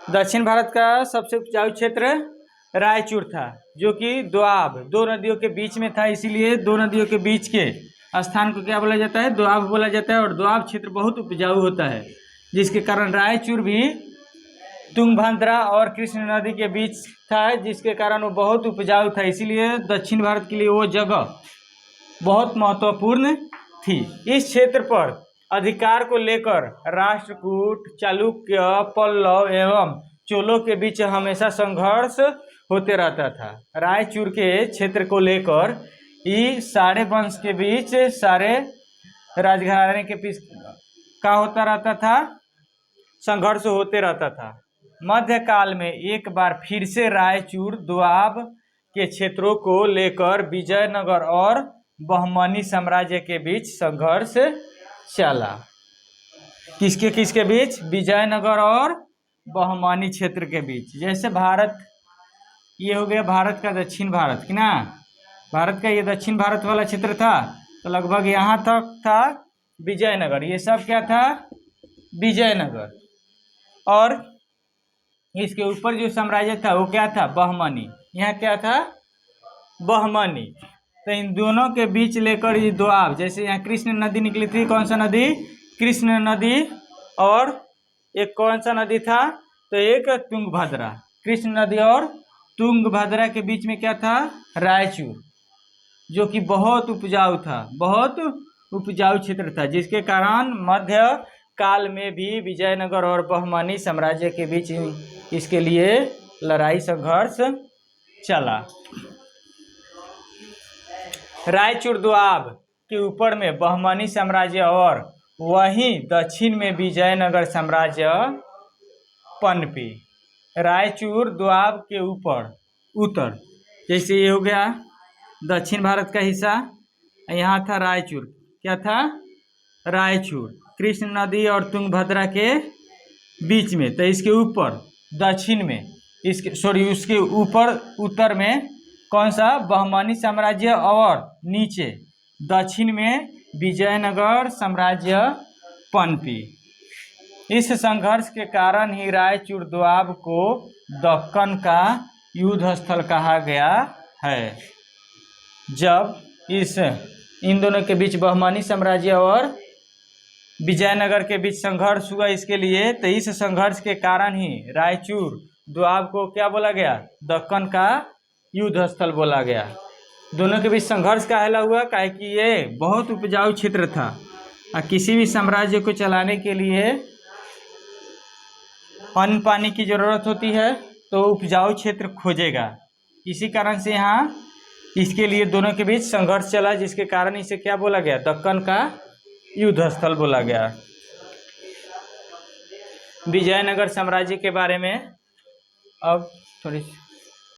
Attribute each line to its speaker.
Speaker 1: दक्षिण भारत का सबसे उपजाऊ क्षेत्र रायचूर था, जो कि दोआब, दो नदियों के बीच में था, इसीलिए दो नदियों के बीच के स्थान को क्या बोला जाता है? दोआब बोला जाता है। और दोआब क्षेत्र बहुत उपजाऊ होता है, जिसके कारण रायचूर भी तुंगभद्रा और कृष्ण नदी के बीच था, जिसके कारण वो बहुत उपजाऊ था, इसीलिए दक्षिण भारत के लिए वो जगह बहुत महत्वपूर्ण थी। इस क्षेत्र पर अधिकार को लेकर राष्ट्रकूट, चालुक्य, पल्लव एवं चोलों के बीच हमेशा संघर्ष होते रहता था। रायचूर के क्षेत्र को लेकर ये सारे वंश के बीच, सारे राजघराने के बीच क्या होता रहता था? संघर्ष होते रहता था। मध्यकाल में एक बार फिर से रायचूर दोआब के क्षेत्रों को लेकर विजयनगर और बहमनी साम्राज्य के बीच संघर्ष चला। किसके किसके बीच? विजयनगर और बहमनी क्षेत्र के बीच। जैसे भारत, ये हो गया भारत का दक्षिण भारत, कि ना, भारत का ये दक्षिण भारत वाला क्षेत्र था, तो लगभग यहाँ तक था विजयनगर। ये सब क्या था? विजयनगर। और इसके ऊपर जो साम्राज्य था वो क्या था? बहमनी। यहाँ क्या था? बहमनी। तो इन दोनों के बीच लेकर ये दोआब, जैसे यहाँ कृष्ण नदी निकली थी, कौन सा नदी? कृष्ण नदी। और एक कौन सा नदी था? तो एक तुंगभद्रा। कृष्ण नदी और तुंगभद्रा के बीच में क्या था? रायचूर, जो कि बहुत उपजाऊ था, बहुत उपजाऊ क्षेत्र था, जिसके कारण मध्य काल में भी विजयनगर और बहमनी साम्राज्य के बीच इसके लिए लड़ाई संघर्ष चला। रायचूर दोआब के ऊपर में बहमनी साम्राज्य और वहीं दक्षिण में विजयनगर साम्राज्य पनपी। रायचूर दोआब के ऊपर उत्तर, जैसे ये हो गया दक्षिण भारत का हिस्सा, यहाँ था रायचूर। क्या था? रायचूर कृष्ण नदी और तुंगभद्रा के बीच में। तो इसके ऊपर दक्षिण में, उसके ऊपर उत्तर में कौन सा? बहमनी साम्राज्य, और नीचे दक्षिण में विजयनगर साम्राज्य पनपी। इस संघर्ष के कारण ही रायचूर दोआब को दक्कन का युद्ध स्थल कहा गया है। जब इन दोनों के बीच बहमनी साम्राज्य और विजयनगर के बीच संघर्ष हुआ इसके लिए, तो इस संघर्ष के कारण ही रायचूर दोआब को क्या बोला गया? दक्कन का युद्ध स्थल बोला गया। दोनों के बीच संघर्ष काहेला हुआ? काहे कि ये बहुत उपजाऊ क्षेत्र था, और किसी भी साम्राज्य को चलाने के लिए अन्न पानी की जरूरत होती है, तो उपजाऊ क्षेत्र खोजेगा। इसी कारण से यहाँ इसके लिए दोनों के बीच संघर्ष चला, जिसके कारण इसे क्या बोला गया? दक्कन का युद्ध स्थल बोला गया। विजयनगर साम्राज्य के बारे में अब थोड़ी